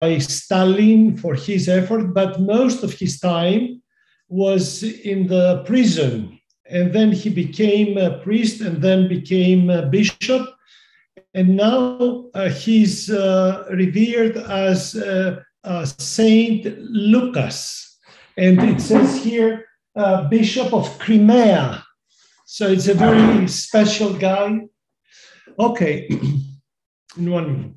Stalin for his effort, but most of his time was in the prison. And then he became a priest and then became a bishop. And now he's revered as Saint Lucas. And it says here, Bishop of Crimea. So it's a very special guy. Okay, in 1 minute.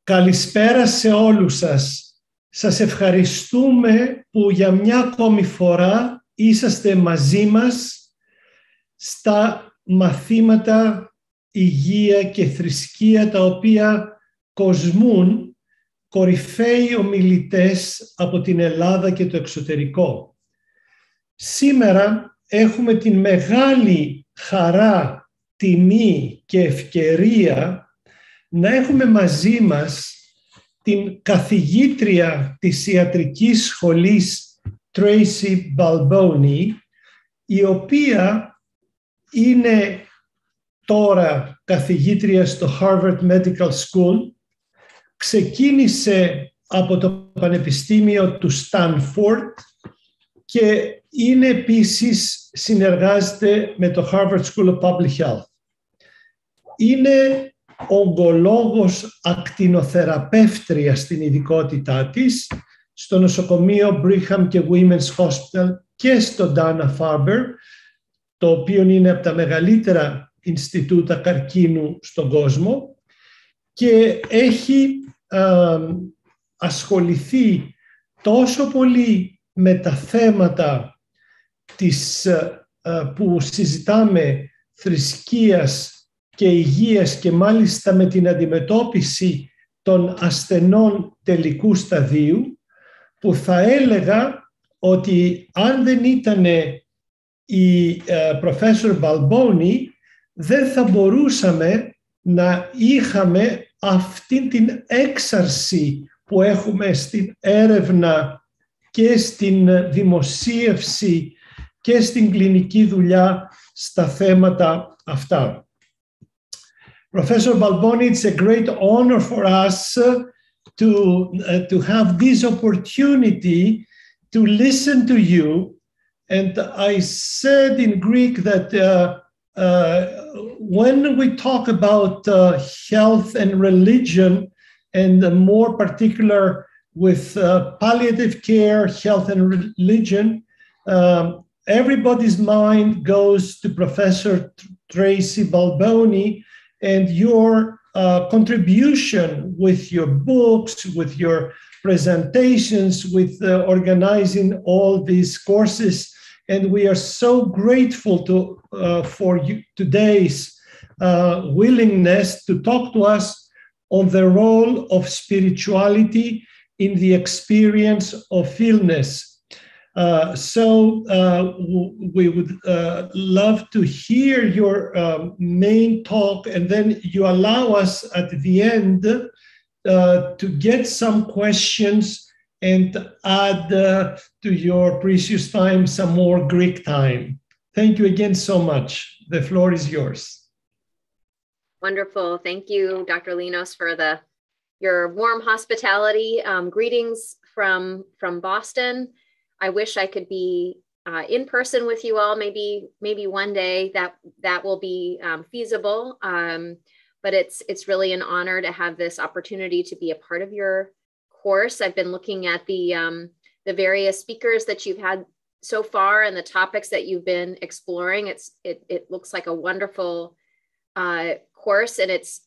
Καλησπέρα σε όλους σας. Σας ευχαριστούμε που για μια ακόμη φορά είσαστε μαζί μας στα μαθήματα Υγεία και Θρησκεία, τα οποία κοσμούν κορυφαίοι ομιλητές από την Ελλάδα και το εξωτερικό. Σήμερα έχουμε την μεγάλη χαρά, τιμή και ευκαιρία να έχουμε μαζί μας την καθηγήτρια της Ιατρικής Σχολής Tracy Balboni, η οποία είναι τώρα καθηγήτρια στο Harvard Medical School, ξεκίνησε από το Πανεπιστήμιο του Stanford και είναι επίσης, συνεργάζεται με το Harvard School of Public Health. Είναι ογκολόγος ακτινοθεραπεύτρια στην ειδικότητά της, στο νοσοκομείο Brigham και Women's Hospital και στο Dana-Farber, το οποίο είναι από τα μεγαλύτερα Ινστιτούτα καρκίνου στον κόσμο, και έχει ασχοληθεί τόσο πολύ με τα θέματα που συζητάμε, θρησκείας και υγείας, και μάλιστα με την αντιμετώπιση των ασθενών τελικού σταδίου, που θα έλεγα ότι αν δεν ήταν η Professor Balboni, δεν θα μπορούσαμε να είχαμε αυτή την έξαρση που έχουμε στην έρευνα και στην δημοσίευση και στην κλινική δουλειά στα θέματα αυτά. Professor Balboni, it's a great honor for us to have this opportunity to listen to you. And I said in Greek that when we talk about health and religion, and more particular with palliative care, health and religion, everybody's mind goes to Professor Tracy Balboni, and your contribution with your books, with your presentations, with organizing all these courses. And we are so grateful for you today's willingness to talk to us on the role of spirituality in the experience of illness. So we would love to hear your main talk, and then you allow us at the end to get some questions and add to your precious time some more Greek time. Thank you again so much. The floor is yours. Wonderful. Thank you, Dr. Linos, for your warm hospitality. Greetings from Boston. I wish I could be in person with you all. Maybe one day that will be feasible. But it's really an honor to have this opportunity to be a part of your course. I've been looking at the various speakers that you've had so far and the topics that you've been exploring. It looks like a wonderful course, and it's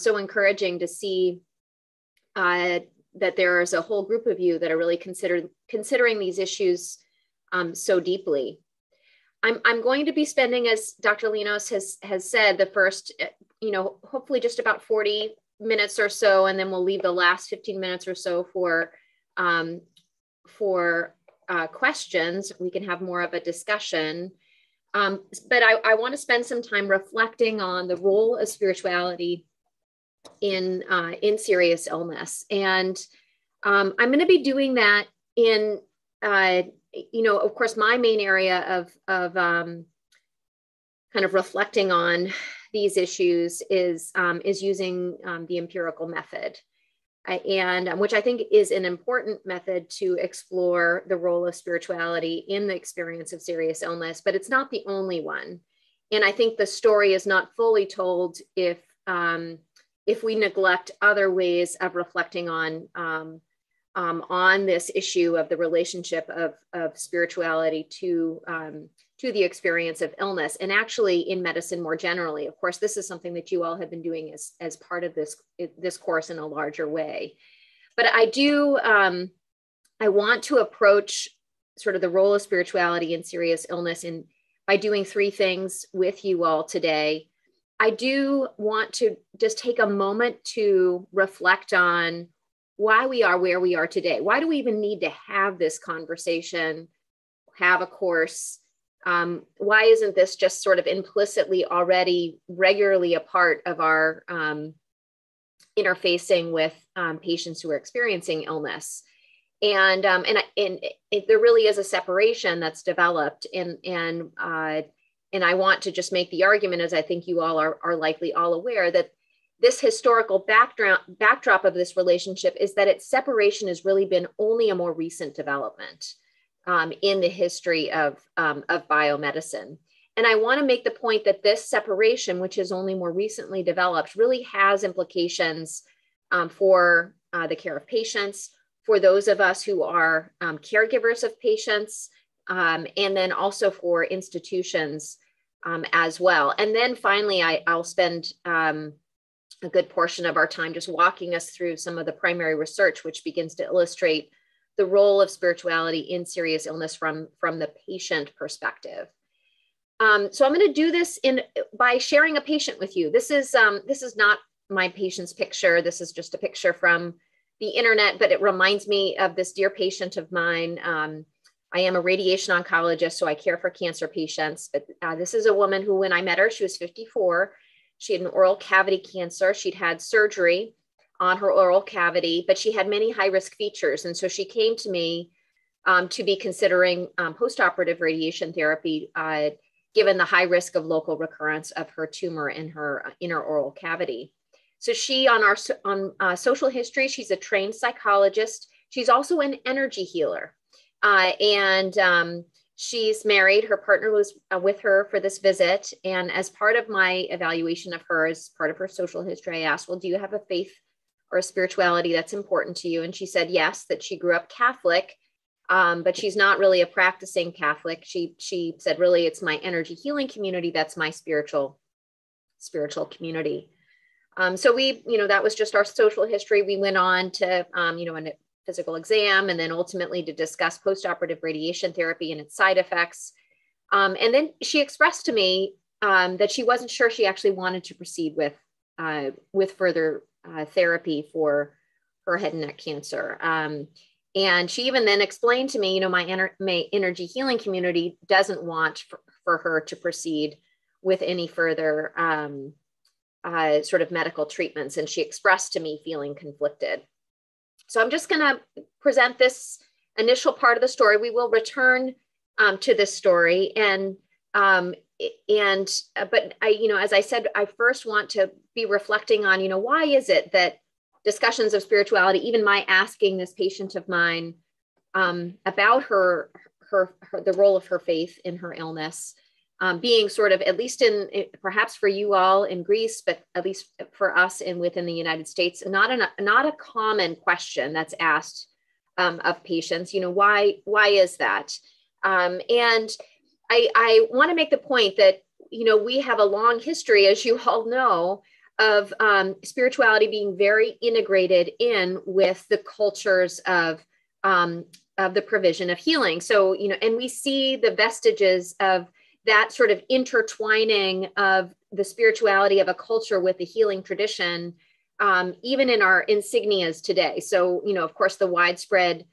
so encouraging to see that there is a whole group of you that are really considering these issues so deeply. I'm going to be spending, as Dr. Linos has said, the first, hopefully just about 40 minutes or so, and then we'll leave the last 15 minutes or so for questions. We can have more of a discussion. But I want to spend some time reflecting on the role of spirituality in serious illness. And I'm going to be doing that of course, my main area of kind of reflecting on these issues is using the empirical method, and which I think is an important method to explore the role of spirituality in the experience of serious illness, but it's not the only one. And I think the story is not fully told if we neglect other ways of reflecting on this issue of the relationship of spirituality to the experience of illness, and actually in medicine more generally. Of course, this is something that you all have been doing as part of this course in a larger way. But I want to approach sort of the role of spirituality in serious illness by doing three things with you all today. I do want to just take a moment to reflect on why we are where we are today. Why do we even need to have this conversation, have a course? Why isn't this just sort of implicitly already regularly a part of our interfacing with patients who are experiencing illness? And there really is a separation that's developed, and I want to just make the argument, as I think you all are likely all aware, that this historical backdrop of this relationship is that its separation has really been only a more recent development in the history of biomedicine. And I want to make the point that this separation, which is only more recently developed, really has implications for the care of patients, for those of us who are caregivers of patients, and then also for institutions as well. And then finally, I'll spend a good portion of our time just walking us through some of the primary research, which begins to illustrate the role of spirituality in serious illness from the patient perspective. So I'm going to do this by sharing a patient with you. This is not my patient's picture. This is just a picture from the internet, but it reminds me of this dear patient of mine. I am a radiation oncologist, so I care for cancer patients. But this is a woman who, when I met her, she was 54. She had an oral cavity cancer. She'd had surgery on her oral cavity, but she had many high-risk features. And so she came to me to be considering post-operative radiation therapy, given the high risk of local recurrence of her tumor in her inner oral cavity. So she, on social history, she's a trained psychologist. She's also an energy healer. And she's married. Her partner was with her for this visit. And as part of my evaluation of her, as part of her social history, I asked, well, do you have a faith or a spirituality that's important to you? And she said, yes, that she grew up Catholic, but she's not really a practicing Catholic. She said, really, it's my energy healing community. That's my spiritual community. So that was just our social history. We went on to, a physical exam, and then ultimately to discuss postoperative radiation therapy and its side effects. And then she expressed to me that she wasn't sure she actually wanted to proceed with further therapy for her head and neck cancer. And she even then explained to me, my energy healing community doesn't want for her to proceed with any further sort of medical treatments. And she expressed to me feeling conflicted. So I'm just going to present this initial part of the story. We will return to this story. But I, as I said, I first want to be reflecting on, why is it that discussions of spirituality, even my asking this patient of mine about the role of her faith in her illness, being sort of, at least perhaps for you all in Greece, but at least for us within the United States, not a common question that's asked of patients. Why is that? And I want to make the point that we have a long history, as you all know, of spirituality being very integrated in with the cultures of the provision of healing. So and we see the vestiges of that sort of intertwining of the spirituality of a culture with the healing tradition, even in our insignias today. So, of course, the widespread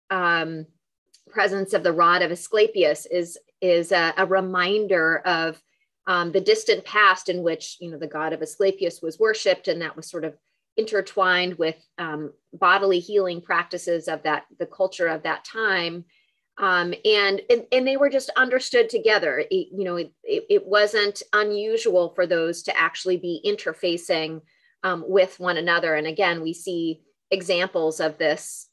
presence of the rod of Asclepius is a reminder of the distant past in which, the god of Asclepius was worshipped, and that was sort of intertwined with bodily healing practices of the culture of that time. And they were just understood together. It wasn't unusual for those to actually be interfacing with one another. And again, we see examples of this,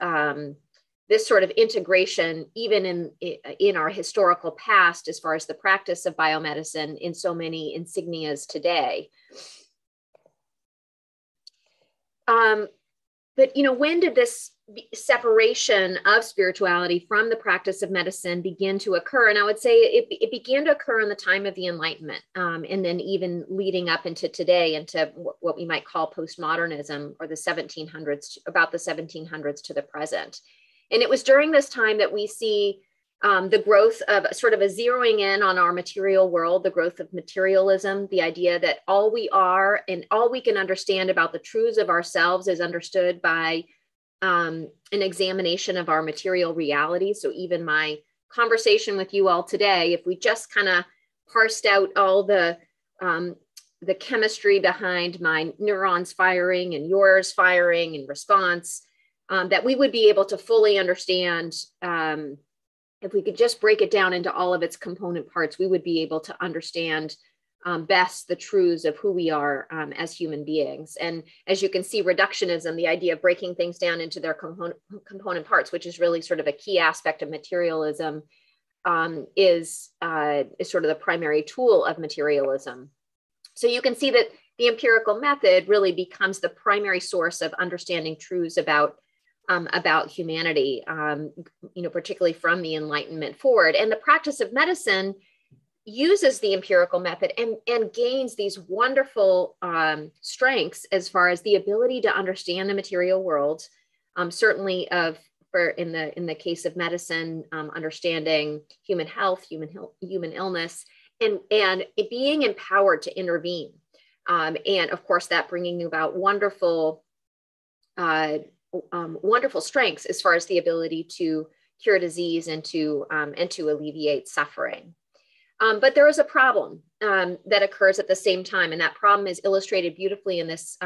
this sort of integration, even in our historical past, as far as the practice of biomedicine in so many insignias today. But when did this separation of spirituality from the practice of medicine begin to occur? And I would say it began to occur in the time of the Enlightenment, and then even leading up into today, into what we might call postmodernism, or the 1700s, about the 1700s to the present. And it was during this time that we see the growth of sort of a zeroing in on our material world, the growth of materialism, the idea that all we are and all we can understand about the truths of ourselves is understood by an examination of our material reality. So even my conversation with you all today, if we just kind of parsed out all the chemistry behind my neurons firing and yours firing in response, that we would be able to fully understand, if we could just break it down into all of its component parts, we would be able to understand best the truths of who we are as human beings. And as you can see, reductionism, the idea of breaking things down into their component parts, which is really sort of a key aspect of materialism, is sort of the primary tool of materialism. So you can see that the empirical method really becomes the primary source of understanding truths about humanity, particularly from the Enlightenment forward. And the practice of medicine uses the empirical method and gains these wonderful strengths as far as the ability to understand the material world, certainly in the case of medicine, understanding human health, human illness, and it being empowered to intervene. And of course, that bringing about wonderful strengths as far as the ability to cure disease and to alleviate suffering. But there is a problem that occurs at the same time, and that problem is illustrated beautifully in this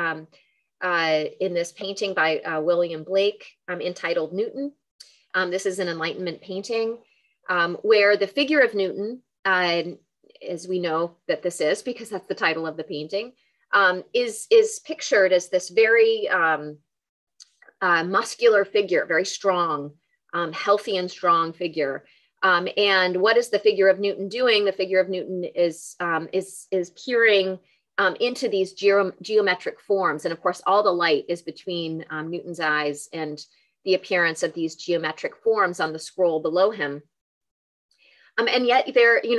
painting by William Blake entitled Newton. This is an Enlightenment painting where the figure of Newton, as we know that this is because that's the title of the painting, is pictured as this very muscular figure, very strong, healthy and strong figure. And what is the figure of Newton doing? The figure of Newton is peering into these geometric forms. And of course, all the light is between Newton's eyes and the appearance of these geometric forms on the scroll below him. And yet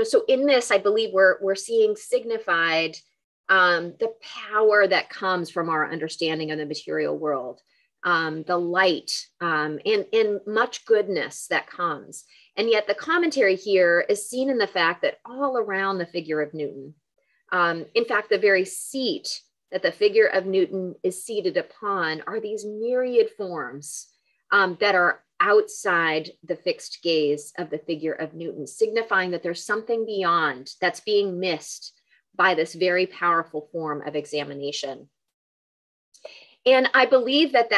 so in this, I believe we're seeing signified the power that comes from our understanding of the material world, the light and much goodness that comes. And yet the commentary here is seen in the fact that all around the figure of Newton, in fact, the very seat that the figure of Newton is seated upon are these myriad forms that are outside the fixed gaze of the figure of Newton, signifying that there's something beyond that's being missed by this very powerful form of examination. And I believe that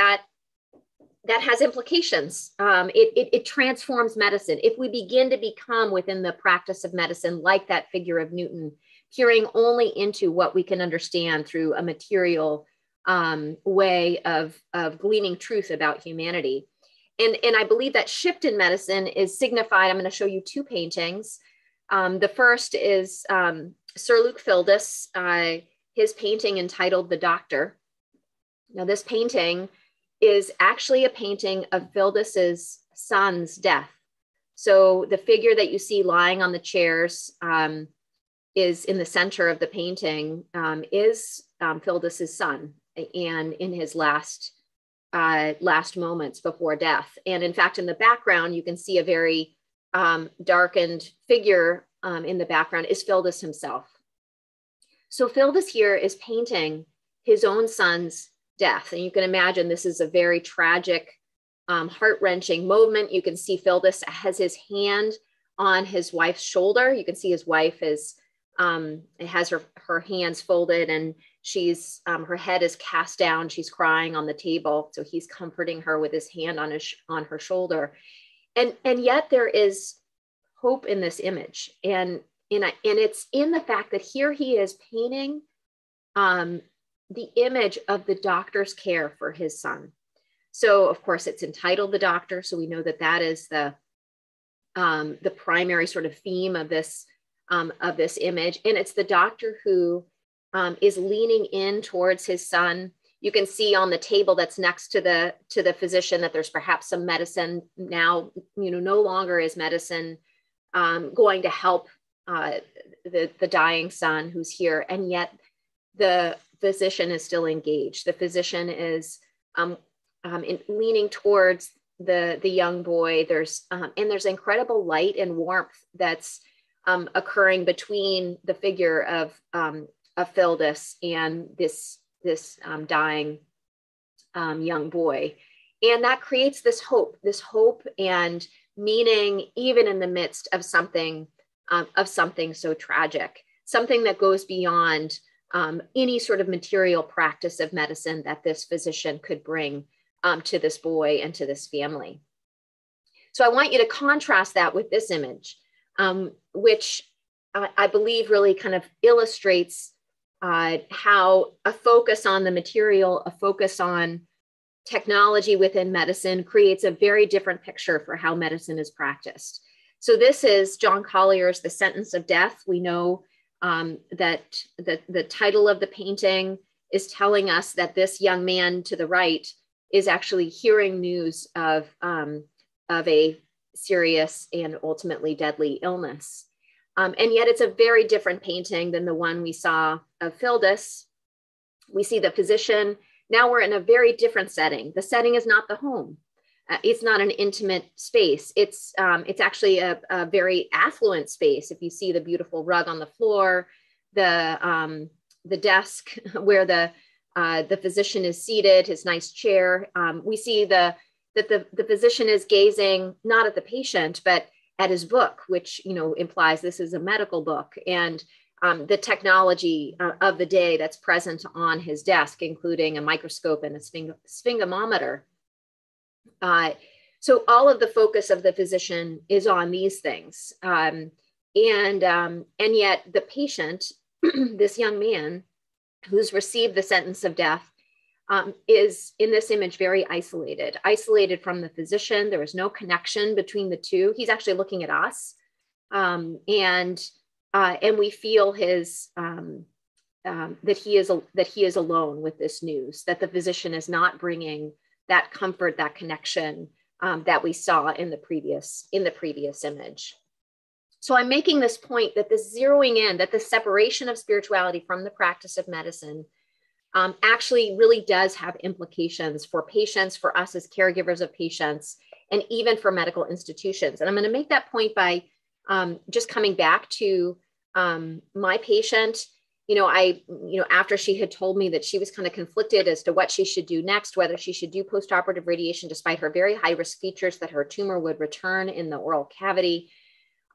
has implications. It transforms medicine. If we begin to become within the practice of medicine like that figure of Newton, peering only into what we can understand through a material way of gleaning truth about humanity. And I believe that shift in medicine is signified. I'm going to show you two paintings. The first is Sir Luke Fildes, his painting entitled The Doctor. Now this painting is actually a painting of Fildes's son's death. So the figure that you see lying on the chairs is in the center of the painting, is Fildes's son, and in his last moments before death. And in fact, in the background, you can see a very darkened figure in the background is Fildes himself. So Fildes here is painting his own son's death. And you can imagine this is a very tragic, heart-wrenching moment. You can see Fildes has his hand on his wife's shoulder. You can see his wife has her hands folded, and she's her head is cast down. She's crying on the table. So he's comforting her with his hand on her shoulder. And yet there is hope in this image. And it's in the fact that here he is painting the image of the doctor's care for his son. So of course it's entitled The Doctor. So we know that that is the primary sort of theme of this image. And it's the doctor who is leaning in towards his son. You can see on the table that's next to the physician that there's perhaps some medicine now, no longer is medicine going to help the dying son who's here. And yet the physician is still engaged. The physician is leaning towards the young boy. There's incredible light and warmth that's occurring between the figure of Phildus and this dying young boy. And that creates this hope and meaning, even in the midst of something so tragic, something that goes beyond any sort of material practice of medicine that this physician could bring to this boy and to this family. So I want you to contrast that with this image, which I believe really kind of illustrates how a focus on the material, a focus on technology within medicine creates a very different picture for how medicine is practiced. So this is John Collier's The Sentence of Death. We know that the title of the painting is telling us that this young man to the right is actually hearing news of a serious and ultimately deadly illness. And yet it's a very different painting than the one we saw of Phildus. We see the physician. Now we're in a very different setting. The setting is not the home. It's not an intimate space. It's actually a very affluent space. If you see the beautiful rug on the floor, the desk where the physician is seated, his nice chair, we see that the physician is gazing not at the patient, but at his book, which implies this is a medical book, and the technology of the day that's present on his desk, including a microscope and a sphygmometer. So all of the focus of the physician is on these things. And yet the patient, this young man who's received the sentence of death, is in this image very isolated from the physician. There is no connection between the two. He's actually looking at us. And we feel his, that he is alone with this news, that the physician is not bringing that comfort, that connection that we saw in the previous image. So I'm making this point that this zeroing in, that the separation of spirituality from the practice of medicine actually really does have implications for patients, for us as caregivers of patients, and even for medical institutions. And I'm going to make that point by just coming back to my patient. After she had told me that she was kind of conflicted as to what she should do next, whether she should do postoperative radiation, despite her very high risk features that her tumor would return in the oral cavity.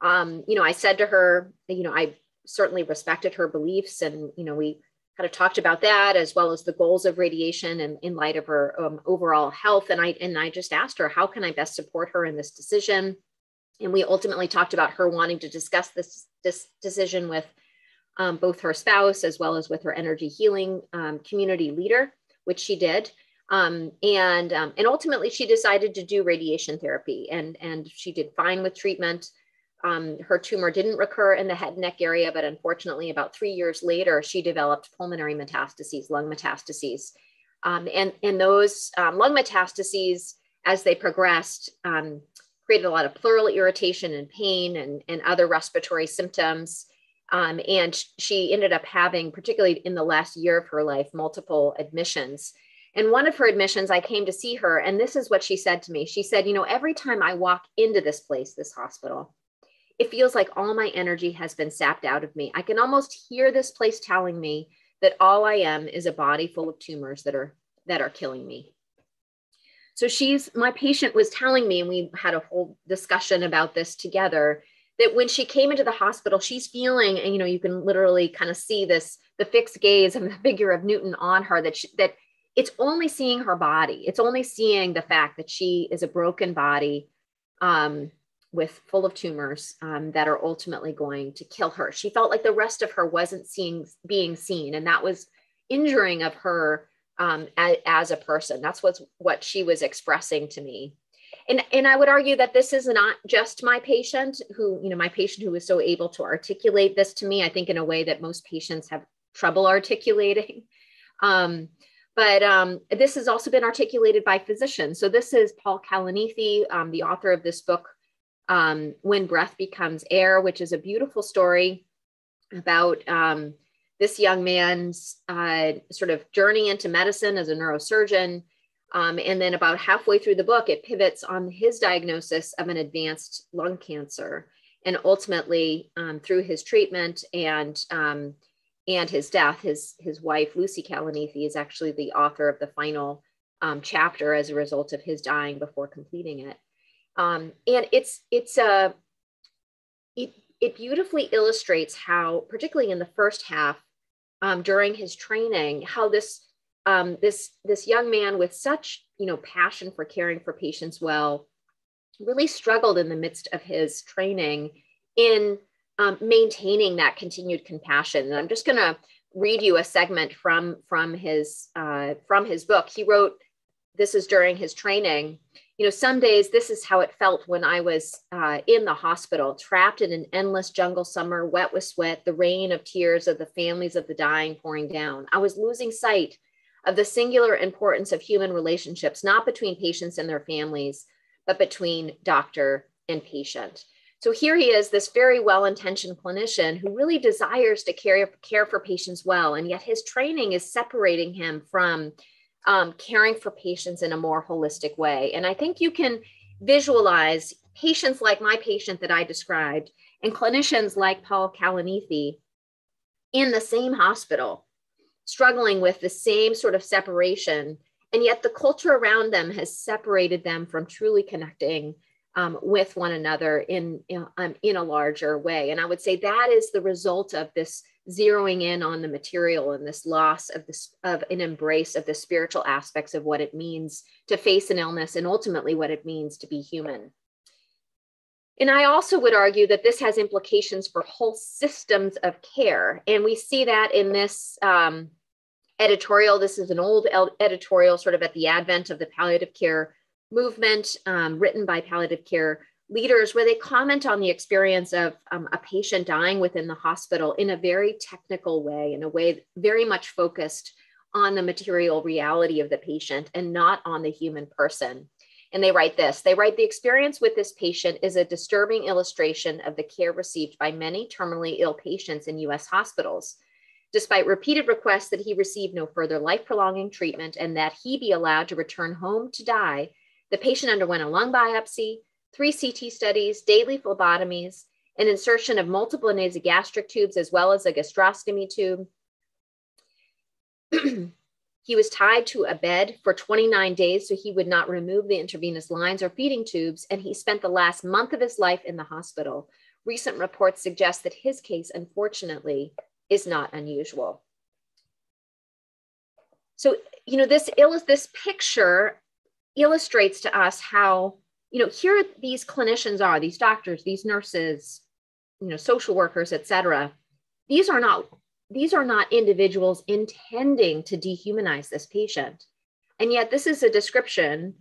I said to her, I certainly respected her beliefs, and, we kind of talked about that as well as the goals of radiation and in light of her overall health. And I just asked her, how can I best support her in this decision? And we ultimately talked about her wanting to discuss this decision with both her spouse as well as with her energy healing community leader, which she did. And ultimately she decided to do radiation therapy, and she did fine with treatment. Her tumor didn't recur in the head and neck area, but unfortunately about 3 years later, she developed pulmonary metastases, lung metastases. And those lung metastases, as they progressed, created a lot of pleural irritation and pain and other respiratory symptoms. And she ended up having, particularly in the last year of her life, multiple admissions. And one of her admissions, I came to see her, and this is what she said to me. She said, every time I walk into this place, this hospital, it feels like all my energy has been sapped out of me. I can almost hear this place telling me that all I am is a body full of tumors that are killing me. So my patient was telling me, and we had a whole discussion about this together, that when she came into the hospital, she's feeling, and you can literally kind of see the fixed gaze of the figure of Newton on her, that it's only seeing her body. It's only seeing the fact that she is a broken body, full of tumors that are ultimately going to kill her. She felt like the rest of her wasn't being seen, and that was injuring of her as a person. That's what she was expressing to me. And I would argue that this is not just my patient who was so able to articulate this to me, I think in a way that most patients have trouble articulating. But this has also been articulated by physicians. So this is Paul Kalanithi, the author of this book, When Breath Becomes Air, which is a beautiful story about this young man's sort of journey into medicine as a neurosurgeon. And then about halfway through the book, it pivots on his diagnosis of an advanced lung cancer. And ultimately, through his treatment and his death, his wife, Lucy Kalanithi, is actually the author of the final chapter as a result of his dying before completing it. And it beautifully illustrates how, particularly in the first half, during his training, how this young man with such passion for caring for patients well really struggled in the midst of his training in maintaining that continued compassion. And I'm just going to read you a segment from his book. He wrote, this is during his training, some days this is how it felt when I was in the hospital, trapped in an endless jungle summer, wet with sweat, the rain of tears of the families of the dying pouring down. I was losing sight of the singular importance of human relationships, not between patients and their families, but between doctor and patient. So here he is, this very well-intentioned clinician who really desires to care for patients well, and yet his training is separating him from caring for patients in a more holistic way. And I think you can visualize patients like my patient that I described and clinicians like Paul Kalanithi in the same hospital, struggling with the same sort of separation, and yet the culture around them has separated them from truly connecting with one another in a larger way. And I would say that is the result of this zeroing in on the material and this loss of an embrace of the spiritual aspects of what it means to face an illness and ultimately what it means to be human. And I also would argue that this has implications for whole systems of care. And we see that in this editorial. This is an old editorial sort of at the advent of the palliative care movement, written by palliative care leaders, where they comment on the experience of a patient dying within the hospital in a very technical way, in a way very much focused on the material reality of the patient and not on the human person. And they write this, the experience with this patient is a disturbing illustration of the care received by many terminally ill patients in US hospitals. Despite repeated requests that he receive no further life-prolonging treatment and that he be allowed to return home to die, the patient underwent a lung biopsy, 3 CT studies, daily phlebotomies, an insertion of multiple nasogastric tubes, as well as a gastrostomy tube. He was tied to a bed for 29 days so he would not remove the intravenous lines or feeding tubes, and he spent the last month of his life in the hospital. Recent reports suggest that his case, unfortunately, is not unusual. So, this picture illustrates to us how, here these clinicians are, these doctors, these nurses, social workers, et cetera. These are not individuals intending to dehumanize this patient. And yet this is a description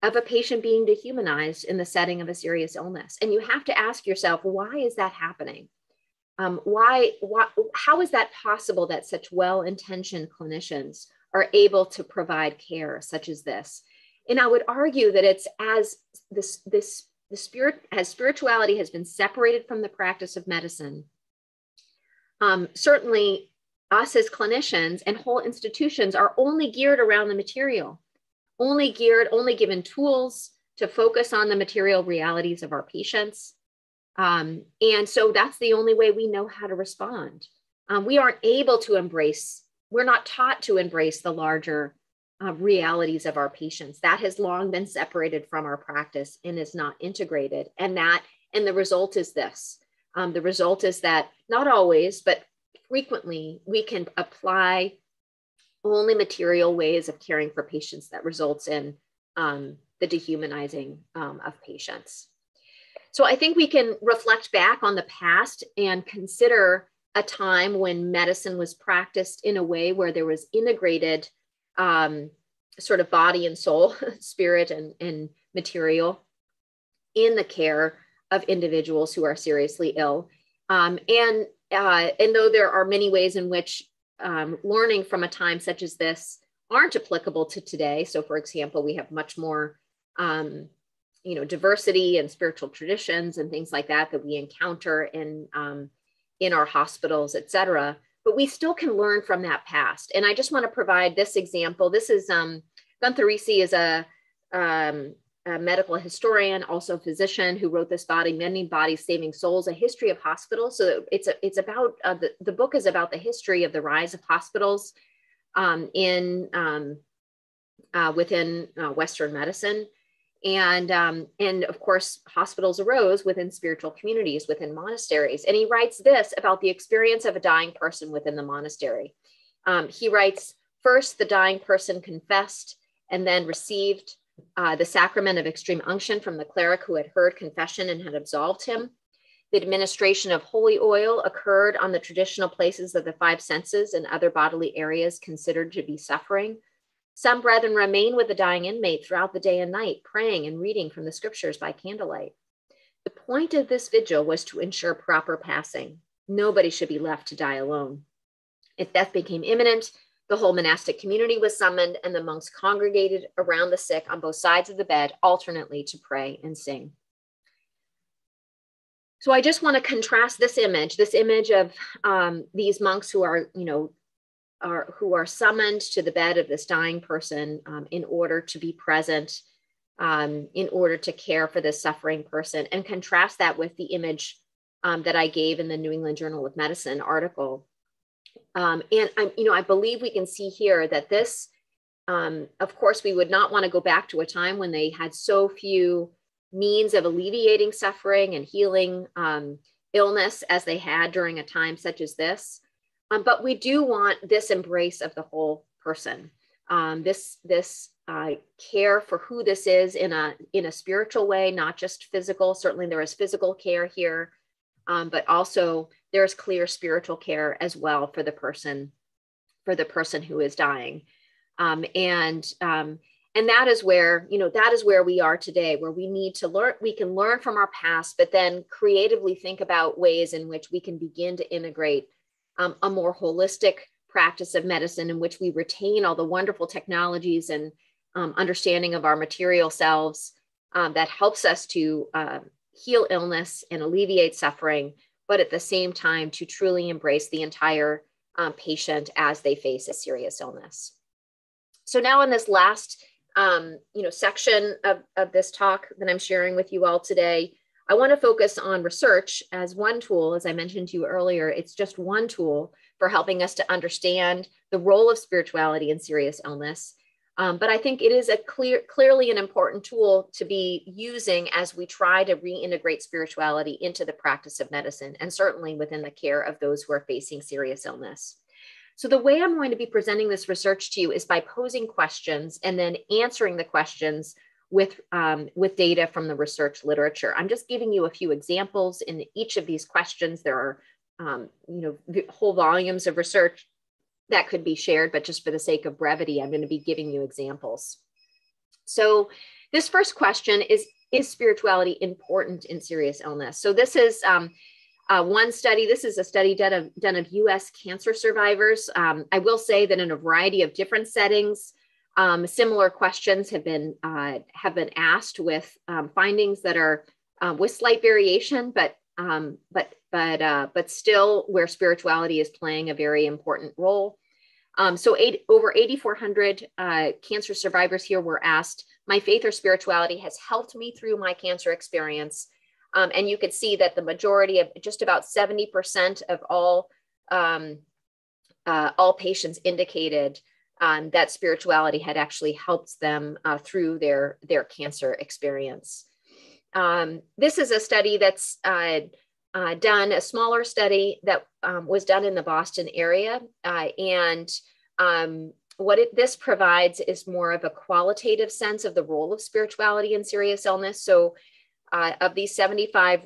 of a patient being dehumanized in the setting of a serious illness. And you have to ask yourself, why is that happening? How is that possible that such well-intentioned clinicians are able to provide care such as this? And I would argue that it's as spirituality has been separated from the practice of medicine. Certainly us as clinicians and whole institutions are only geared around the material, only given tools to focus on the material realities of our patients. And so that's the only way we know how to respond. We aren't able to we're not taught to embrace the larger realities of our patients. That has long been separated from our practice and is not integrated. And the result is this. The result is that not always, but frequently we can apply only material ways of caring for patients that results in the dehumanizing of patients. So I think we can reflect back on the past and consider a time when medicine was practiced in a way where there was integrated sort of body and soul, spirit and material in the care of individuals who are seriously ill. And though there are many ways in which learning from a time such as this aren't applicable to today. So for example, we have much more diversity and spiritual traditions and things like that we encounter in our hospitals, et cetera. But we still can learn from that past. And I just want to provide this example. This is Gunther Risi is a medical historian, also a physician, who wrote this Mending Bodies, Saving Souls, A History of Hospitals. So it's about, the book is about the history of the rise of hospitals within Western medicine. And of course, hospitals arose within spiritual communities, within monasteries. And he writes this about the experience of a dying person within the monastery. He writes, first, the dying person confessed and then received the sacrament of extreme unction from the cleric who had heard confession and had absolved him. The administration of holy oil occurred on the traditional places of the five senses and other bodily areas considered to be suffering. Some brethren remain with the dying inmate throughout the day and night, praying and reading from the scriptures by candlelight. The point of this vigil was to ensure proper passing. Nobody should be left to die alone. If death became imminent, the whole monastic community was summoned and the monks congregated around the sick on both sides of the bed, alternately to pray and sing. So I just want to contrast this image of these monks who are, who are summoned to the bed of this dying person in order to be present, in order to care for this suffering person, and contrast that with the image that I gave in the New England Journal of Medicine article. And I believe we can see here that this, of course, we would not want to go back to a time when they had so few means of alleviating suffering and healing illness as they had during a time such as this. But we do want this embrace of the whole person, this care for who this is in a spiritual way, not just physical. Certainly there is physical care here, but also there's clear spiritual care as well for the person who is dying. And that is where, we are today, where we need to learn, we can learn from our past, but then creatively think about ways in which we can begin to integrate a more holistic practice of medicine in which we retain all the wonderful technologies and understanding of our material selves that helps us to heal illness and alleviate suffering, but at the same time to truly embrace the entire patient as they face a serious illness. So now in this last section of this talk that I'm sharing with you all today, I want to focus on research as one tool. As I mentioned to you earlier, it's just one tool for helping us to understand the role of spirituality in serious illness. But I think it is clearly an important tool to be using as we try to reintegrate spirituality into the practice of medicine, and certainly within the care of those who are facing serious illness. So the way I'm going to be presenting this research to you is by posing questions and then answering the questions with data from the research literature. I'm just giving you a few examples in each of these questions. There are whole volumes of research that could be shared, but just for the sake of brevity, I'm going to be giving you examples. So this first question is spirituality important in serious illness? So this is one study. This is a study done of US cancer survivors. I will say that in a variety of different settings, similar questions have been asked with findings that are with slight variation, but still where spirituality is playing a very important role. So over 8,400 cancer survivors here were asked, my faith or spirituality has helped me through my cancer experience. And you could see that the majority of just about 70% of all patients indicated that spirituality had actually helped them through their cancer experience. This is a study that's done, a smaller study that was done in the Boston area. What this provides is more of a qualitative sense of the role of spirituality in serious illness. So of these 75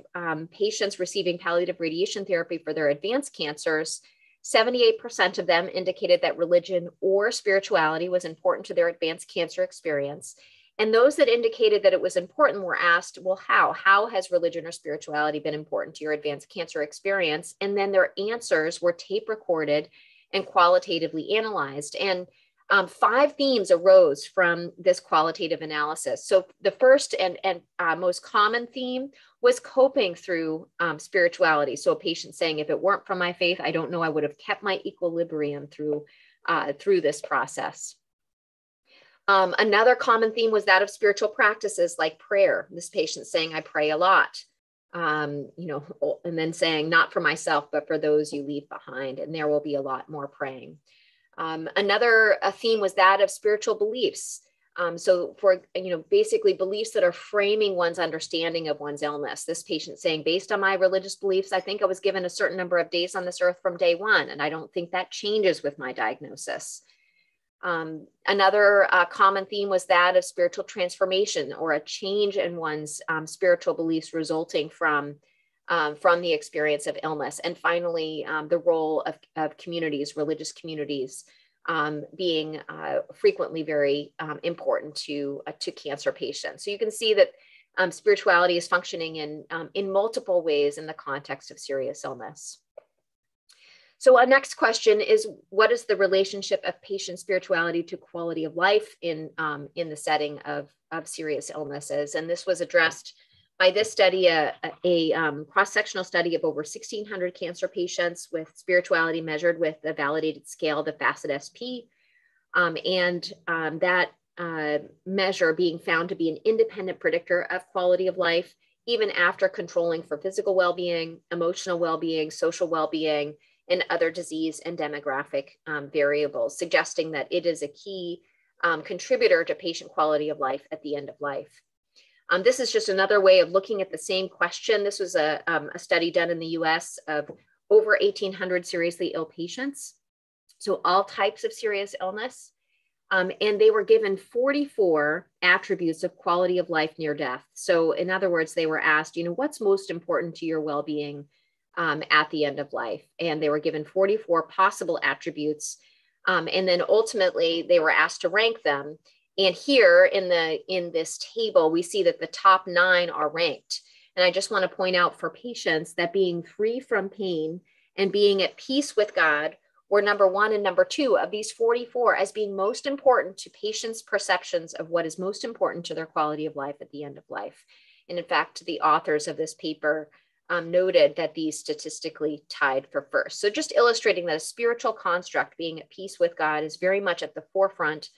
patients receiving palliative radiation therapy for their advanced cancers, 78% of them indicated that religion or spirituality was important to their advanced cancer experience. And those that indicated that it was important were asked, well, how? How has religion or spirituality been important to your advanced cancer experience? And then their answers were tape recorded and qualitatively analyzed. And 5 themes arose from this qualitative analysis. So the first and most common theme was coping through spirituality. So a patient saying, if it weren't for my faith, I don't know I would have kept my equilibrium through this process. Another common theme was that of spiritual practices like prayer. This patient saying, I pray a lot, and then saying, not for myself, but for those you leave behind. And there will be a lot more praying. Another theme was that of spiritual beliefs. So for, basically beliefs that are framing one's understanding of one's illness. This patient saying, based on my religious beliefs, I think I was given a certain number of days on this earth from day one, and I don't think that changes with my diagnosis. Another common theme was that of spiritual transformation, or a change in one's spiritual beliefs resulting from the experience of illness. And finally, the role of communities, religious communities, being frequently very important to cancer patients. So you can see that spirituality is functioning in multiple ways in the context of serious illness. So our next question is, what is the relationship of patient spirituality to quality of life in the setting of serious illnesses? And this was addressed by this study, a cross-sectional study of over 1,600 cancer patients with spirituality measured with the validated scale, the FACIT-SP, and that measure being found to be an independent predictor of quality of life, even after controlling for physical well-being, emotional well-being, social well-being, and other disease and demographic variables, suggesting that it is a key contributor to patient quality of life at the end of life. This is just another way of looking at the same question. This was a study done in the US of over 1,800 seriously ill patients, so all types of serious illness. And they were given 44 attributes of quality of life near death. So in other words, they were asked, what's most important to your well-being at the end of life? And they were given 44 possible attributes. And then ultimately they were asked to rank them. And here in this table, we see that the top 9 are ranked. And I just want to point out for patients that being free from pain and being at peace with God were number 1 and number 2 of these 44 as being most important to patients' perceptions of what is most important to their quality of life at the end of life. And in fact, the authors of this paper noted that these statistically tied for first. So just illustrating that a spiritual construct, being at peace with God, is very much at the forefront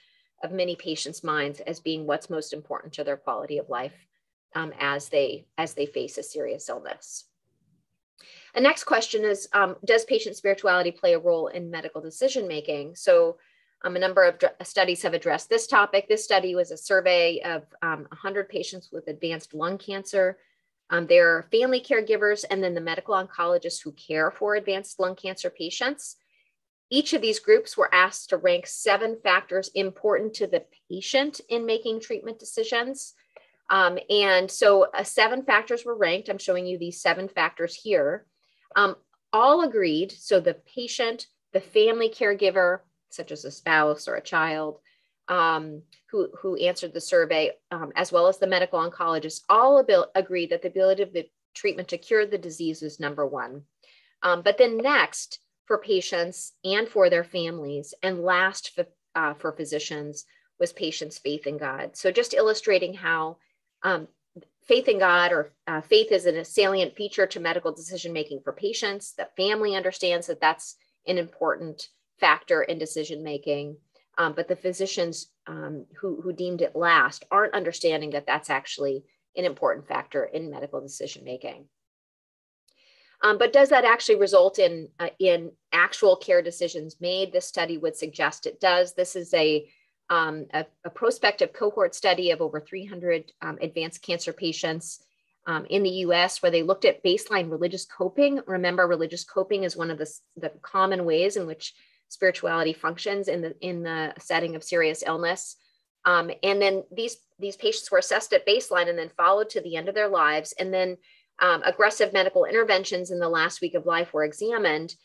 of many patients' minds as being what's most important to their quality of life as they face a serious illness. The next question is, does patient spirituality play a role in medical decision-making? So a number of studies have addressed this topic. This study was a survey of 100 patients with advanced lung cancer, their family caregivers, and then the medical oncologists who care for advanced lung cancer patients. Each of these groups were asked to rank 7 factors important to the patient in making treatment decisions. And so 7 factors were ranked. I'm showing you these 7 factors here. All agreed, so the patient, the family caregiver, such as a spouse or a child, who answered the survey, as well as the medical oncologist, all agreed that the ability of the treatment to cure the disease is number 1. But then next, for patients and for their families, and last for physicians, was patients' faith in God. So just illustrating how faith in God, or faith is a salient feature to medical decision-making for patients. The family understands that that's an important factor in decision-making, but the physicians who deemed it last aren't understanding that that's actually an important factor in medical decision-making. But does that actually result in actual care decisions made? This study would suggest it does. This is a prospective cohort study of over 300 advanced cancer patients in the US, where they looked at baseline religious coping. Remember, religious coping is one of the common ways in which spirituality functions in the setting of serious illness. And then these these patients were assessed at baseline and then followed to the end of their lives. And then aggressive medical interventions in the last week of life were examined.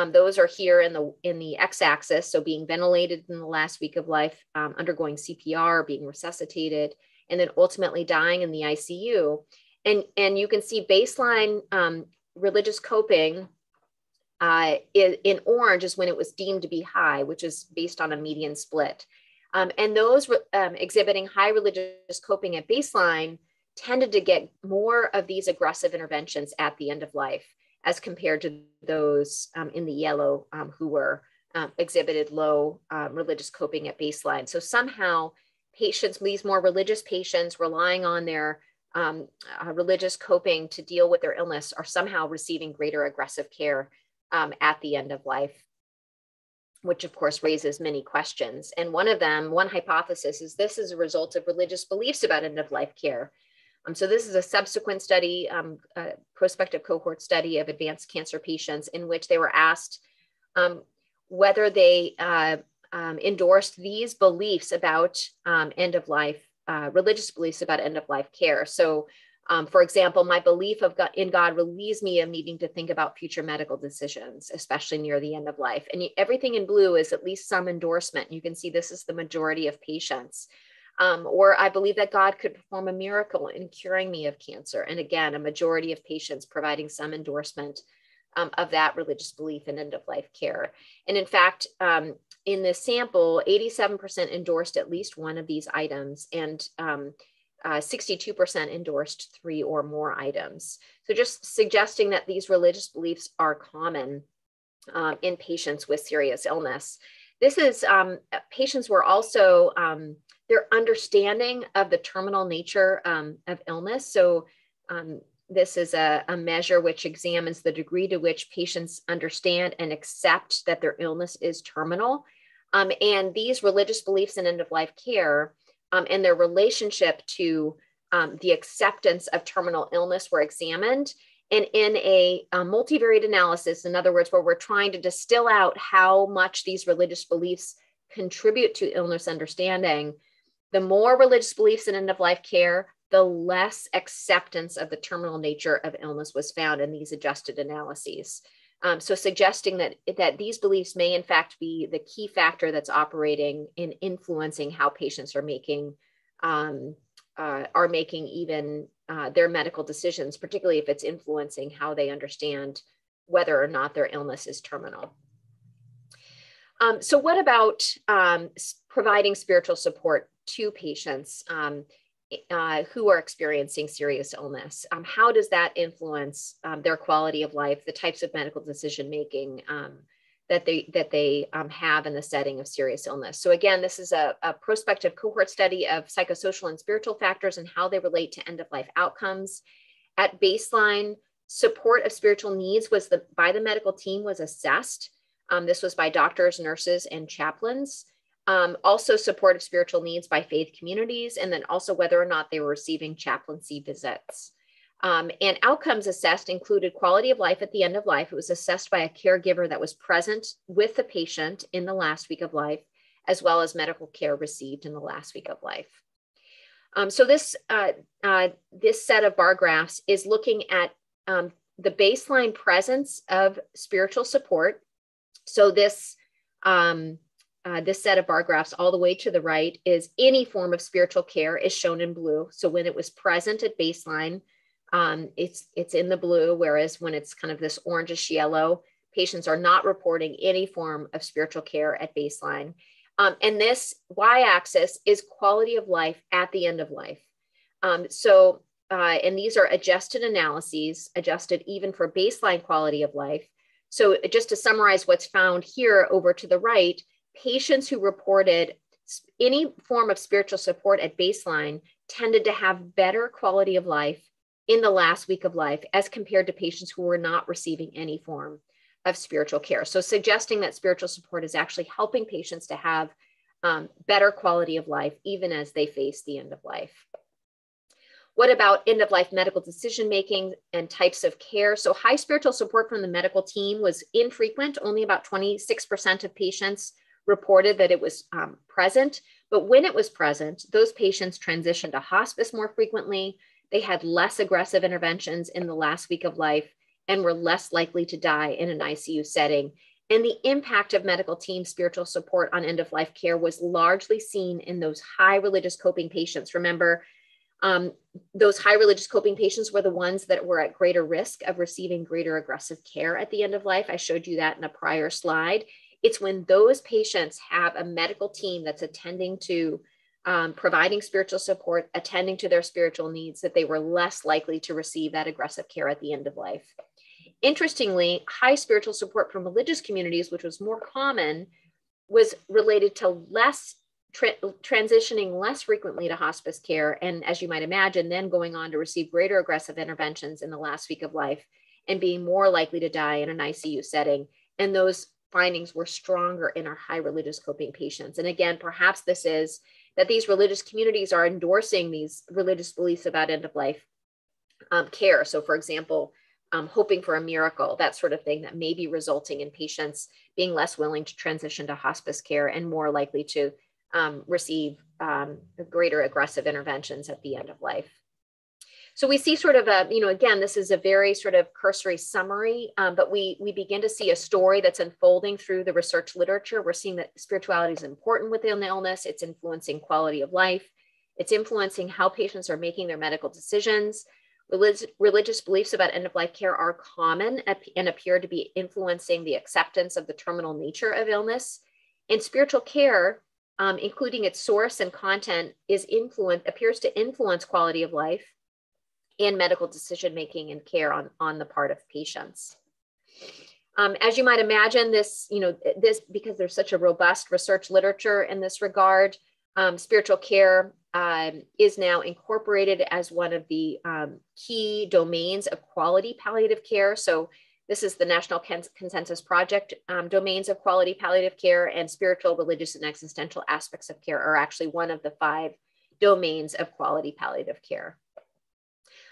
Those are here in the x-axis, so being ventilated in the last week of life, undergoing CPR, being resuscitated, and then ultimately dying in the ICU. And you can see baseline religious coping in orange is when it was deemed to be high, which is based on a median split. And those exhibiting high religious coping at baseline tended to get more of these aggressive interventions at the end of life, as compared to those in the yellow who were exhibited low religious coping at baseline. So somehow patients, these more religious patients relying on their religious coping to deal with their illness, are somehow receiving greater aggressive care at the end of life, which of course raises many questions. And one hypothesis is this is a result of religious beliefs about end-of-life care. So this is a subsequent study, a prospective cohort study of advanced cancer patients, in which they were asked whether they endorsed these beliefs about end-of-life, religious beliefs about end-of-life care. So for example, my belief in God relieves me of needing to think about future medical decisions, especially near the end of life. And everything in blue is at least some endorsement. You can see this is the majority of patients. Or I believe that God could perform a miracle in curing me of cancer. And again, a majority of patients providing some endorsement of that religious belief in end-of-life care. And in fact, in this sample, 87% endorsed at least one of these items, and 62% endorsed 3 or more items. So just suggesting that these religious beliefs are common in patients with serious illness. This is, patients were also, their understanding of the terminal nature of illness. So this is a measure which examines the degree to which patients understand and accept that their illness is terminal. And these religious beliefs in end-of-life care and their relationship to the acceptance of terminal illness were examined. And in a multivariate analysis, in other words, where we're trying to distill out how much these religious beliefs contribute to illness understanding, the more religious beliefs in end-of-life care, the less acceptance of the terminal nature of illness was found in these adjusted analyses. So suggesting that these beliefs may in fact be the key factor that's operating in influencing how patients are making even their medical decisions, particularly if it's influencing how they understand whether or not their illness is terminal. So what about providing spiritual support to patients who are experiencing serious illness? How does that influence their quality of life, the types of medical decision making that they have in the setting of serious illness? So again, this is a prospective cohort study of psychosocial and spiritual factors and how they relate to end-of-life outcomes. At baseline, support of spiritual needs by the medical team was assessed. This was by doctors, nurses, and chaplains. Also support of spiritual needs by faith communities, and then also whether or not they were receiving chaplaincy visits. And outcomes assessed included quality of life at the end of life. It was assessed by a caregiver that was present with the patient in the last week of life, as well as medical care received in the last week of life. So this set of bar graphs is looking at the baseline presence of spiritual support. So this set of bar graphs all the way to the right is any form of spiritual care is shown in blue. So when it was present at baseline, it's in the blue, whereas when it's kind of this orangish yellow, patients are not reporting any form of spiritual care at baseline. And this y-axis is quality of life at the end of life. And these are adjusted analyses, adjusted even for baseline quality of life. So just to summarize what's found here over to the right, patients who reported any form of spiritual support at baseline tended to have better quality of life in the last week of life as compared to patients who were not receiving any form of spiritual care. So suggesting that spiritual support is actually helping patients to have better quality of life, even as they face the end of life. What about end-of-life medical decision-making and types of care? So high spiritual support from the medical team was infrequent. Only about 26% of patients reported that it was present, But when it was present, those patients transitioned to hospice more frequently. They had less aggressive interventions in the last week of life and were less likely to die in an ICU setting. And the impact of medical team spiritual support on end-of-life care was largely seen in those high religious coping patients. Remember, those high religious coping patients were the ones that were at greater risk of receiving greater aggressive care at the end of life. I showed you that in a prior slide. It's when those patients have a medical team that's attending to providing spiritual support, attending to their spiritual needs, that they were less likely to receive that aggressive care at the end of life. Interestingly, high spiritual support from religious communities, which was more common, was related to transitioning less frequently to hospice care. And as you might imagine, then going on to receive greater aggressive interventions in the last week of life and being more likely to die in an ICU setting. And those findings were stronger in our high religious coping patients. And again, perhaps this is that these religious communities are endorsing these religious beliefs about end-of-life care. So for example, hoping for a miracle, that sort of thing, that may be resulting in patients being less willing to transition to hospice care and more likely to receive greater aggressive interventions at the end of life. So we see sort of a, again, this is a very sort of cursory summary, but we begin to see a story that's unfolding through the research literature. We're seeing that spirituality is important within illness. It's influencing quality of life. It's influencing how patients are making their medical decisions. Religious beliefs about end-of-life care are common and appear to be influencing the acceptance of the terminal nature of illness. And spiritual care, including its source and content, appears to influence quality of life and medical decision-making and care on the part of patients. As you might imagine, this, because there's such a robust research literature in this regard, spiritual care is now incorporated as one of the key domains of quality palliative care. So this is the National Consensus Project domains of quality palliative care, and spiritual, religious, and existential aspects of care are actually one of the 5 domains of quality palliative care.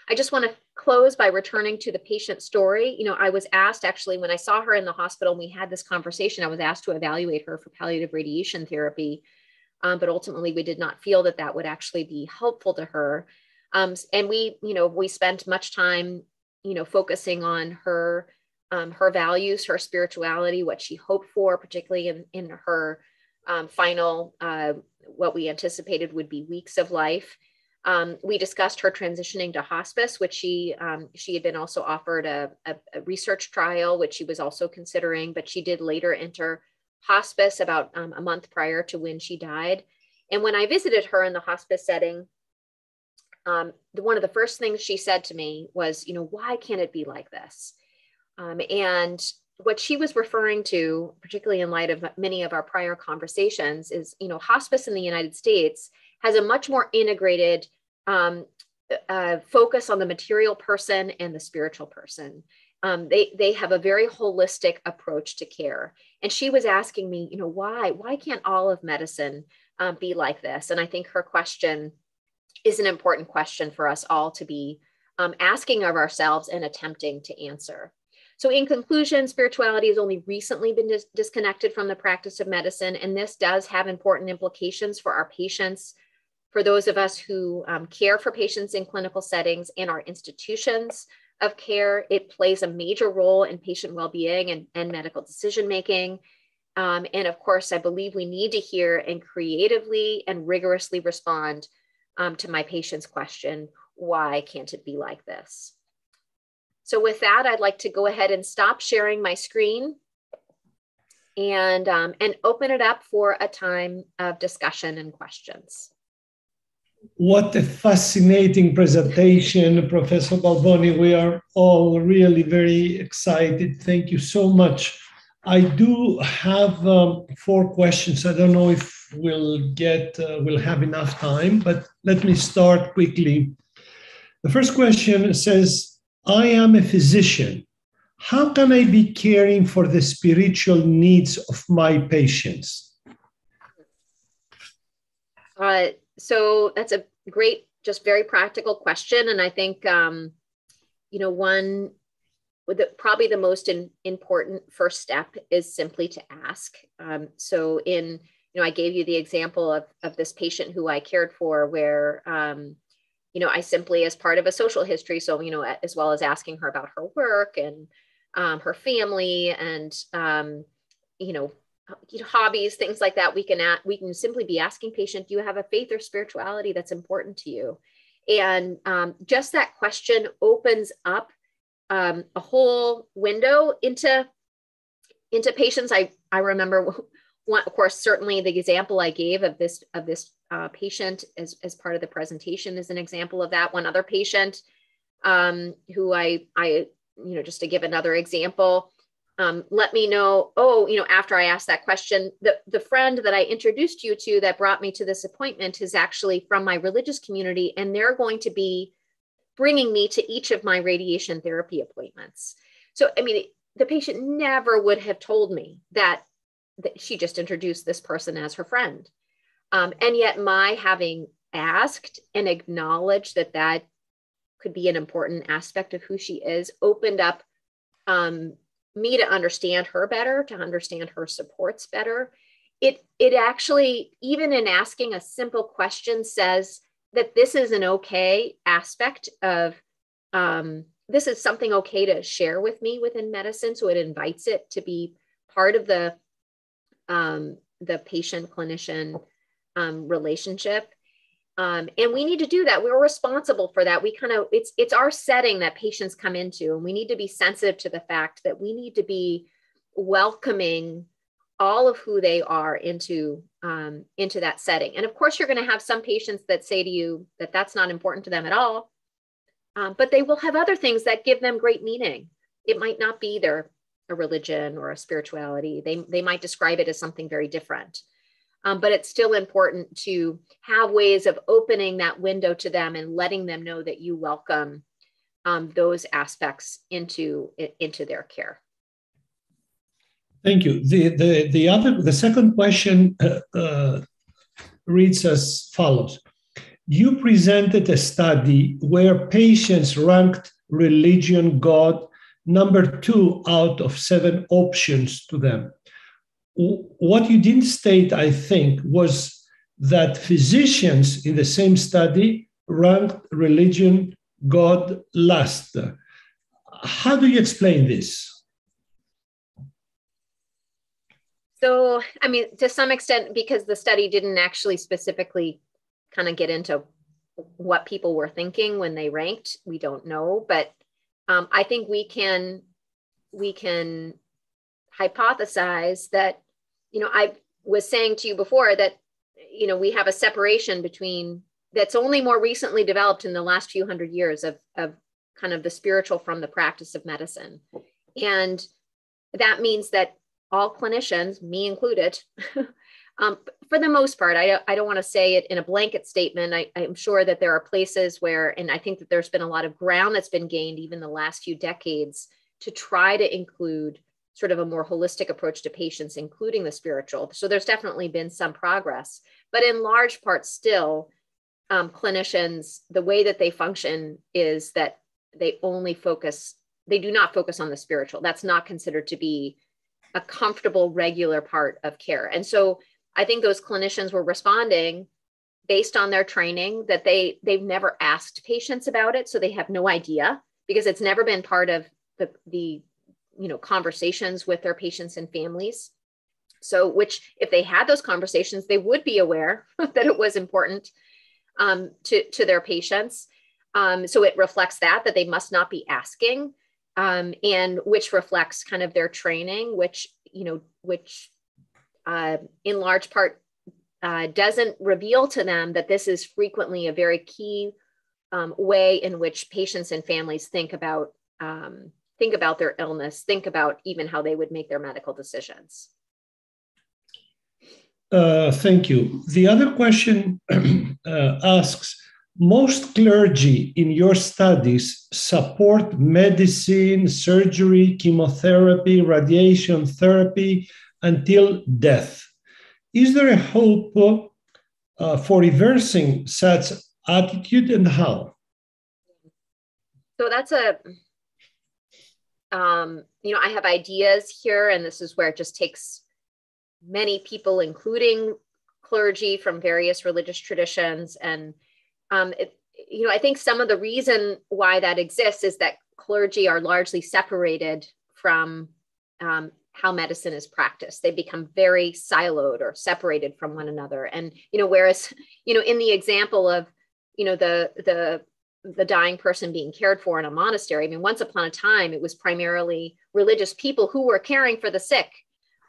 I just want to close by returning to the patient story. I was asked, actually, when I saw her in the hospital, and we had this conversation, I was asked to evaluate her for palliative radiation therapy. But ultimately, we did not feel that that would actually be helpful to her. And we spent much time, focusing on her values, her spirituality, what she hoped for, particularly in her final, what we anticipated would be weeks of life. We discussed her transitioning to hospice, which she had been also offered a research trial, which she was also considering, but she did later enter hospice about a month prior to when she died. And when I visited her in the hospice setting, one of the first things she said to me was, why can't it be like this? And what she was referring to, particularly in light of many of our prior conversations, is, hospice in the United States has a much more integrated focus on the material person and the spiritual person. They have a very holistic approach to care. And she was asking me, why can't all of medicine be like this? And I think her question is an important question for us all to be asking of ourselves and attempting to answer. So in conclusion, spirituality has only recently been disconnected from the practice of medicine. And this does have important implications for our patients, for those of us who care for patients in clinical settings and our institutions of care. It plays a major role in patient well-being and medical decision-making. And of course, I believe we need to hear and creatively and rigorously respond to my patient's question, why can't it be like this? So with that, I'd like to go ahead and stop sharing my screen and open it up for a time of discussion and questions. What a fascinating presentation, Professor Balboni. We are all really very excited. Thank you so much. I do have 4 questions. I don't know if we'll have enough time, but let me start quickly. The first question says, I am a physician. How can I be caring for the spiritual needs of my patients? So that's a great, just very practical question. And I think, probably the most important first step is simply to ask. So in I gave you the example of this patient who I cared for where, I simply, as part of a social history, so, as well as asking her about her work and her family and, hobbies, things like that, we can simply be asking patient, do you have a faith or spirituality that's important to you? And just that question opens up a whole window into patients. I remember one, of course, certainly the example I gave of this patient as part of the presentation is an example of that. One other patient who I just to give another example, let me know, after I asked that question, the friend that I introduced you to that brought me to this appointment is actually from my religious community, and they're going to be bringing me to each of my radiation therapy appointments. So, the patient never would have told me that she just introduced this person as her friend. And yet my having asked and acknowledged that could be an important aspect of who she is opened up me to understand her better, to understand her supports better. It actually, even in asking a simple question, says that this is an okay aspect of, this is something okay to share with me within medicine. So it invites it to be part of the patient-clinician relationship. And we need to do that. We're responsible for that. It's our setting that patients come into, and we need to be sensitive to the fact that we need to be welcoming all of who they are into that setting. And of course, you're going to have some patients that say to you that that's not important to them at all, but they will have other things that give them great meaning. It might not be a religion or a spirituality. They might describe it as something very different. But it's still important to have ways of opening that window to them and letting them know that you welcome those aspects into their care. Thank you. The second question reads as follows. You presented a study where patients ranked religion, God, number 2 out of 7 options to them. What you didn't state, I think, was that physicians in the same study ranked religion, God last. How do you explain this? So, to some extent, because the study didn't actually specifically kind of get into what people were thinking when they ranked, we don't know. But I think we can hypothesize that, I was saying to you before that, we have a separation between that's only more recently developed in the last few hundred years of kind of the spiritual from the practice of medicine. And that means that all clinicians, me included, for the most part, I don't want to say it in a blanket statement. I'm sure that there are places where, and I think that there's been a lot of ground that's been gained even the last few decades to try to include sort of a more holistic approach to patients, including the spiritual. So there's definitely been some progress, but in large part still, clinicians, the way that they function is that they do not focus on the spiritual. That's not considered to be a comfortable, regular part of care. And so I think those clinicians were responding based on their training that they've never asked patients about it. So they have no idea because it's never been part of the conversations with their patients and families. So which if they had those conversations, they would be aware that it was important to their patients. So it reflects that they must not be asking, and which reflects kind of their training, which in large part doesn't reveal to them that this is frequently a very key way in which patients and families think about their illness, think about even how they would make their medical decisions. Thank you. The other question asks, most clergy in your studies support medicine, surgery, chemotherapy, radiation therapy until death. Is there a hope for reversing such attitude, and how? So that's I have ideas here, and this is where it just takes many people, including clergy from various religious traditions. And, I think some of the reason why that exists is that clergy are largely separated from how medicine is practiced. They become very siloed or separated from one another. And, whereas, in the example of, the dying person being cared for in a monastery, I mean, once upon a time, it was primarily religious people who were caring for the sick.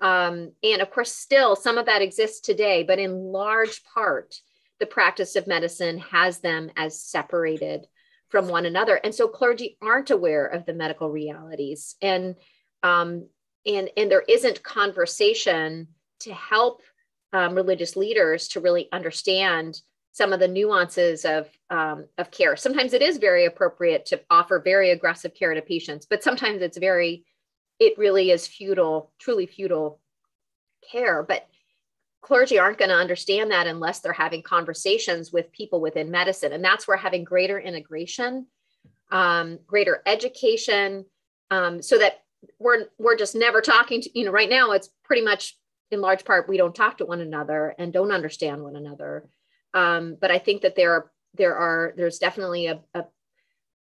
And of course, still some of that exists today, but in large part, the practice of medicine has them as separated from one another. And so clergy aren't aware of the medical realities. And there isn't conversation to help religious leaders to really understand some of the nuances of care. Sometimes it is very appropriate to offer very aggressive care to patients, but sometimes it really is truly futile care. But clergy aren't going to understand that unless they're having conversations with people within medicine. And that's where having greater integration, greater education, so that we're just never talking to, right now it's pretty much in large part, we don't talk to one another and don't understand one another. But I think that there's definitely a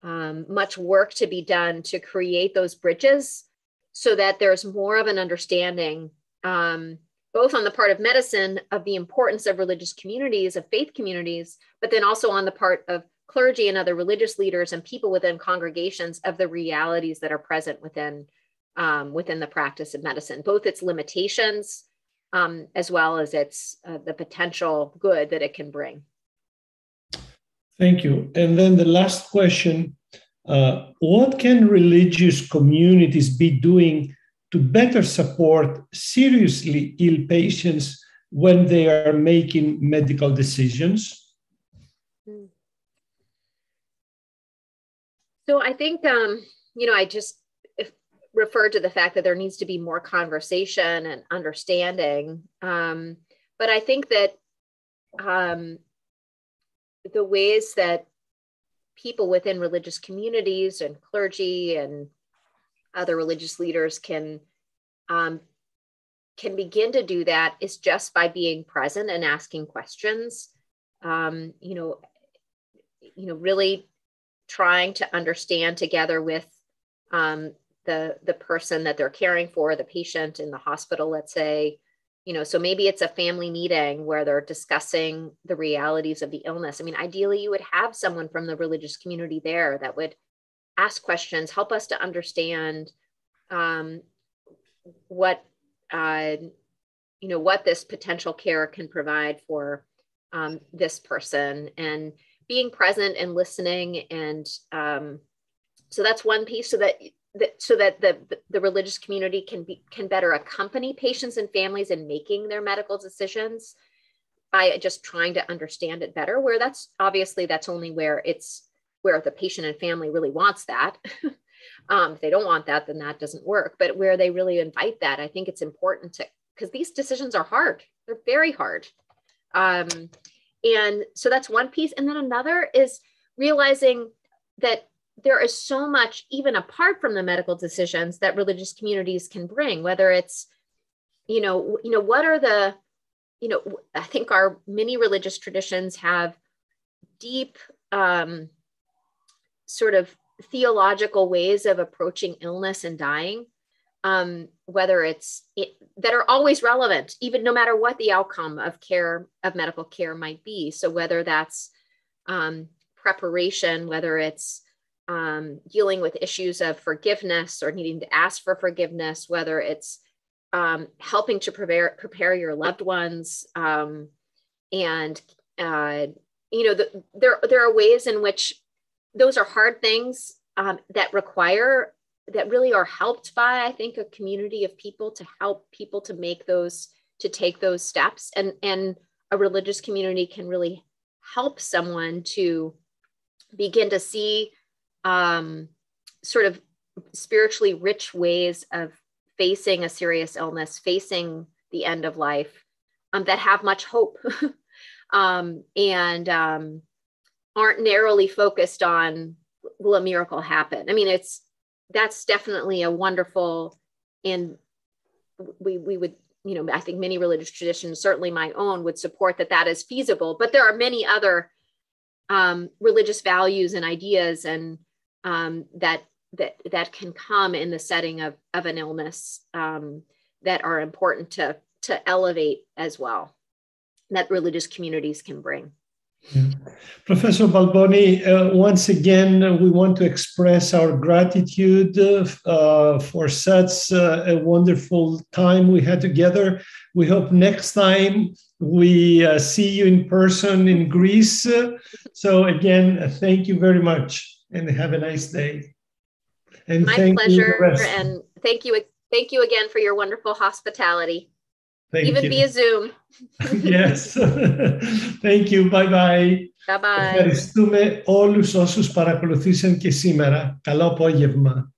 much work to be done to create those bridges so that there's more of an understanding, both on the part of medicine of the importance of religious communities, of faith communities, but then also on the part of clergy and other religious leaders and people within congregations of the realities that are present within the practice of medicine, both its limitations as well as its the potential good that it can bring. Thank you. And then the last question, what can religious communities be doing to better support seriously ill patients when they are making medical decisions? So I think, I just referred to the fact that there needs to be more conversation and understanding. But I think that the ways that people within religious communities and clergy and other religious leaders can begin to do that is just by being present and asking questions. Really trying to understand together with the person that they're caring for, the patient in the hospital, let's say, so maybe it's a family meeting where they're discussing the realities of the illness. I mean, ideally, you would have someone from the religious community there that would ask questions, help us to understand what this potential care can provide for this person, and being present and listening. And so that's one piece, so that the religious community can better accompany patients and families in making their medical decisions by just trying to understand it better, where that's only where the patient and family really wants that. If they don't want that, then that doesn't work. But where they really invite that, I think it's important because these decisions are hard. They're very hard. And so that's one piece. And then another is realizing that there is so much, even apart from the medical decisions, that religious communities can bring, whether it's, what are the, I think our many religious traditions have deep sort of theological ways of approaching illness and dying, whether that are always relevant, even no matter what the outcome of medical care might be. So whether that's preparation, whether it's dealing with issues of forgiveness or needing to ask for forgiveness, whether it's helping to prepare your loved ones, there are ways in which those are hard things that really are helped by, I think, a community of people to help people to take those steps, and a religious community can really help someone to begin to see sort of spiritually rich ways of facing a serious illness, facing the end of life, that have much hope and aren't narrowly focused on, will a miracle happen? I mean, that's definitely a wonderful, and we would I think many religious traditions, certainly my own, would support that is feasible. But there are many other religious values and ideas and that can come in the setting of an illness that are important to elevate as well, that religious communities can bring. Yeah. Professor Balboni, once again, we want to express our gratitude for such a wonderful time we had together. We hope next time we see you in person in Greece. So again, thank you very much and have a nice day. And my pleasure, and thank you again for your wonderful hospitality. Even via Zoom. Yes. Thank you. Bye-bye. Bye-bye. Ευχαριστούμε όλους όσους παρακολουθήσαν και σήμερα. Καλό απόγευμα.